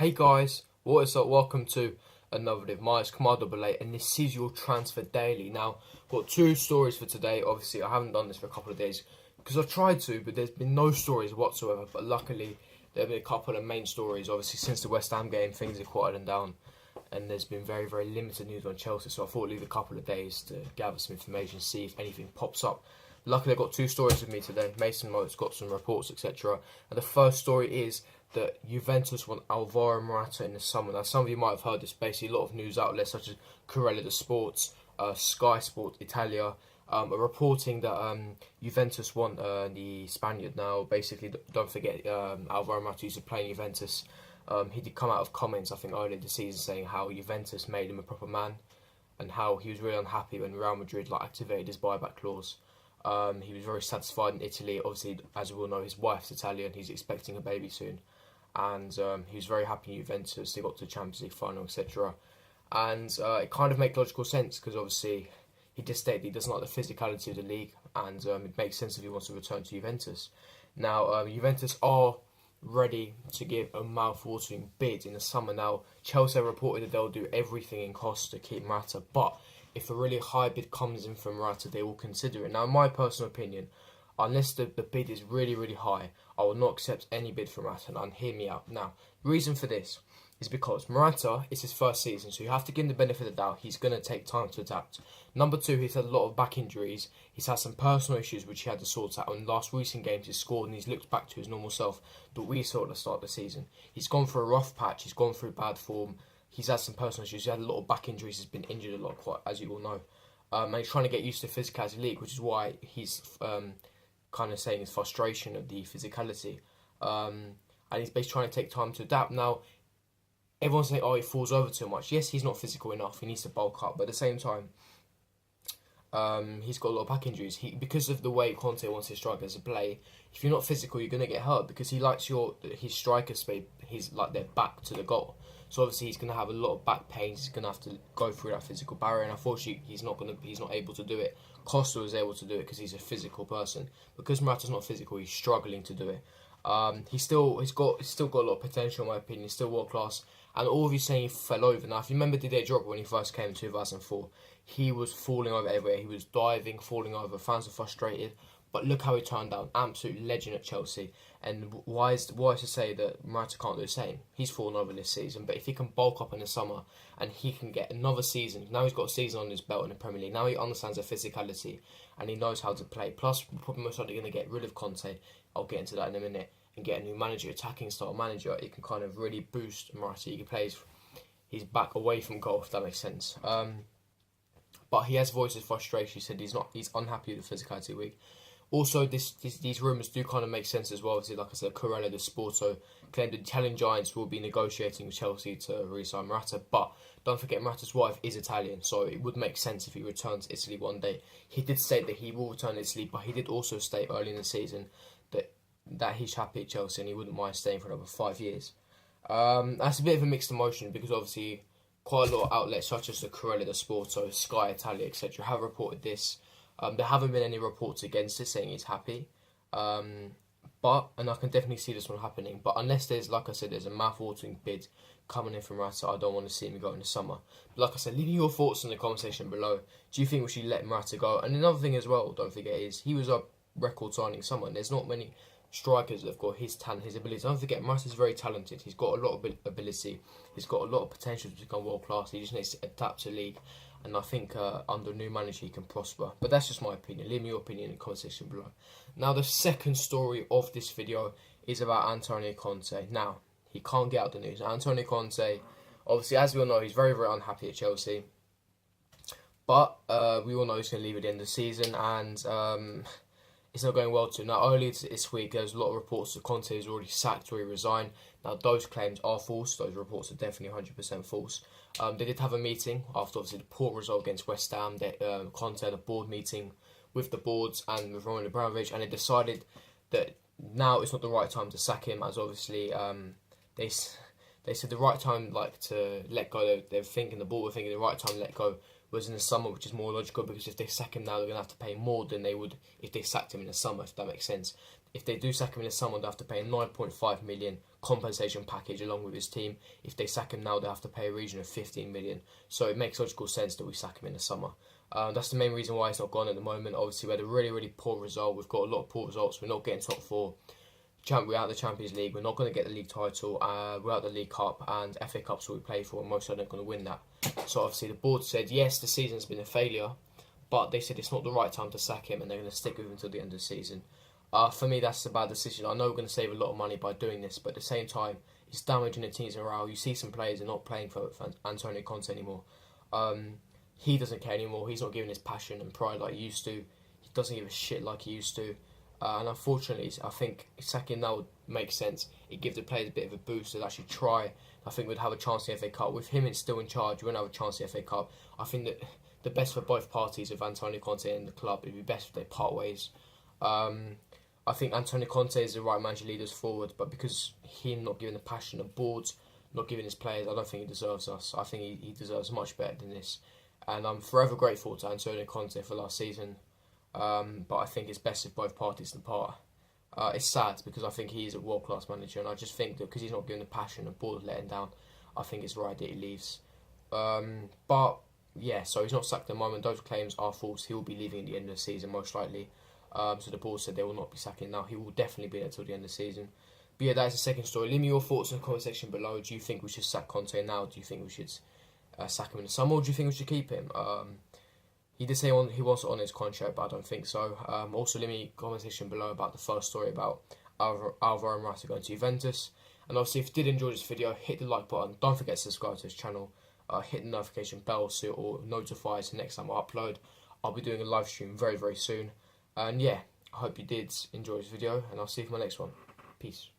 Hey guys, what is up? Welcome to another video. My name's Kamar88 and this is your Transfer Daily. Now, I've got two stories for today. Obviously, I haven't done this for a couple of days because I've tried to, but there's been no stories whatsoever. But luckily, there have been a couple of main stories. Obviously, since the West Ham game, things have quieted down and there's been very, very limited news on Chelsea. So I thought I'd leave a couple of days to gather some information, see if anything pops up. Luckily, I've got two stories with me today. Mason Moat's got some reports, etc. And the first story is that Juventus want Alvaro Morata in the summer. Now, some of you might have heard this. Basically, a lot of news outlets such as Corriere dello Sport, Sky Sport Italia are reporting that Juventus want the Spaniard. Now, basically, don't forget Alvaro Morata used to play in Juventus. He did come out of comments, I think, earlier this season saying how Juventus made him a proper man and how he was really unhappy when Real Madrid activated his buyback clause. He was very satisfied in Italy. Obviously, as we all know, his wife's Italian. He's expecting a baby soon. And he was very happy in Juventus. They got to the Champions League final, etc. And it kind of makes logical sense because obviously he did state that he doesn't like the physicality of the league, and it makes sense if he wants to return to Juventus. Now, Juventus are ready to give a mouth-watering bid in the summer. Now, Chelsea reported that they'll do everything in cost to keep Morata, but if a really high bid comes in from Morata, they will consider it. Now, in my personal opinion, unless the bid is really, really high, I will not accept any bid from Morata, and hear me out. Now, reason for this is because Morata is his first season, so you have to give him the benefit of the doubt. He's going to take time to adapt. Number two, he's had a lot of back injuries. He's had some personal issues which he had to sort out. In the last recent games, he's scored and he's looked back to his normal self that we saw at the start of the season. He's gone through a rough patch. He's gone through bad form. He's had some personal issues. He's had a lot of back injuries. He's been injured a lot, quite as you all know. And he's trying to get used to physicality league, which is why he's kind of saying his frustration of the physicality. And he's basically trying to take time to adapt. Now, everyone's saying, oh, he falls over too much. Yes, he's not physical enough. He needs to bulk up. But at the same time, he's got a lot of back injuries. Because of the way Conte wants his strikers to play, if you're not physical, you're going to get hurt because he likes his strikers to be their back to the goal. So obviously he's going to have a lot of back pains. He's going to have to go through that physical barrier, and unfortunately he's not able to do it. Costa was able to do it because he's a physical person. Because Morata's not physical, he's struggling to do it. He's still got a lot of potential, in my opinion. He's still world class. And all of you saying he fell over. Now, if you remember Didier Drogba when he first came in 2004, he was falling over everywhere. He was diving, falling over. Fans were frustrated. But look how he turned out. Absolute legend at Chelsea. And why is to say that Morata can't do the same? He's fallen over this season. But if he can bulk up in the summer and he can get another season, now he's got a season on his belt in the Premier League. Now he understands the physicality and he knows how to play. Plus, we're probably most likely going to get rid of Conte. I'll get into that in a minute. And get a new manager, attacking style manager. It can kind of really boost Morata. He can play his back away from goal, if that makes sense. But he has voiced his frustration. He said he's unhappy with the physicality week. Also, these rumours do kind of make sense as well. Obviously, like I said, Corriere dello Sport claimed the Italian giants will be negotiating with Chelsea to re-sign Morata. But don't forget, Morata's wife is Italian, so it would make sense if he returns to Italy one day. He did state that he will return to Italy, but he did also state early in the season that he's happy at Chelsea and he wouldn't mind staying for another 5 years. That's a bit of a mixed emotion because obviously quite a lot of outlets such as the Corriere dello Sport, Sky Italia, etc. have reported this. There haven't been any reports against it saying he's happy. And I can definitely see this one happening. But unless there's, like I said, there's a mouth-watering bid coming in from Morata, I don't want to see him go in the summer. But like I said, leave your thoughts in the comment section below. Do you think we should let Morata go? And another thing as well, don't forget, is he was a record signing summer. There's not many strikers that have got his talent, his ability. Don't forget, Morata's very talented. He's got a lot of ability. He's got a lot of potential to become world class. He just needs to adapt to the league. And I think under a new manager he can prosper. But that's just my opinion. Leave me your opinion in the comment section below. Now the second story of this video is about Antonio Conte. Now, he can't get out the news. Antonio Conte, obviously, as we all know, he's very, very unhappy at Chelsea. But we all know he's going to leave at the end of the season. And it's not going well too. Now, earlier this week, there's a lot of reports that Conte has already sacked or he resigned. Now, those claims are false. Those reports are definitely 100% false. They did have a meeting after, obviously, the poor result against West Ham. Conte had a board meeting with the boards and with Roman Abramovich, and they decided that now it's not the right time to sack him, as obviously they said the right time to let go. They're thinking, the board were thinking the right time to let go whereas in the summer, which is more logical, because if they sack him now, they're going to have to pay more than they would if they sacked him in the summer, if that makes sense. If they do sack him in the summer, they have to pay a 9.5 million compensation package along with his team. If they sack him now, they have to pay a region of 15 million. So it makes logical sense that we sack him in the summer. That's the main reason why he's not gone at the moment. Obviously, we had a really, really poor result. We've got a lot of poor results. We're not getting top four. We're out of the Champions League. We're not going to get the league title. We're out of the League Cup, and FA Cup's what we play for, and most certainly not going to win that. So obviously the board said, yes, the season's been a failure, but they said it's not the right time to sack him, and they're going to stick with him until the end of the season. For me, that's a bad decision. I know we're going to save a lot of money by doing this, but at the same time, it's damaging the team's morale. You see some players are not playing for Antonio Conte anymore. He doesn't care anymore. He's not giving his passion and pride like he used to. He doesn't give a shit like he used to. And unfortunately, I think sacking now would make sense. It gives the players a bit of a boost to actually try. I think we'd have a chance in the FA Cup. With him still in charge, we wouldn't have a chance in the FA Cup. I think that the best for both parties of Antonio Conte and the club, it'd be best if they part ways. I think Antonio Conte is the right man to lead us forward, but because him not giving the passion, the board not giving his players, I don't think he deserves us. I think he deserves much better than this. And I'm forever grateful to Antonio Conte for last season. But I think it's best if both parties depart. It's sad because I think he is a world-class manager, and I just think that because he's not giving the passion and board letting down, I think it's right that he leaves. But yeah, so he's not sacked at the moment. Those claims are false. He will be leaving at the end of the season, most likely. So the board said they will not be sacking now. He will definitely be there until the end of the season. But yeah, that is the second story. Leave me your thoughts in the comment section below. Do you think we should sack Conte now? Do you think we should sack him in the summer, or do you think we should keep him? He did say he wants it on his contract, but I don't think so. Also, leave me a comment section below about the first story about Alvaro Morata going to Juventus. And obviously, if you did enjoy this video, hit the like button. Don't forget to subscribe to this channel. Hit the notification bell so it will notify us the next time I upload. I'll be doing a live stream very, very soon. And yeah, I hope you did enjoy this video, and I'll see you for my next one. Peace.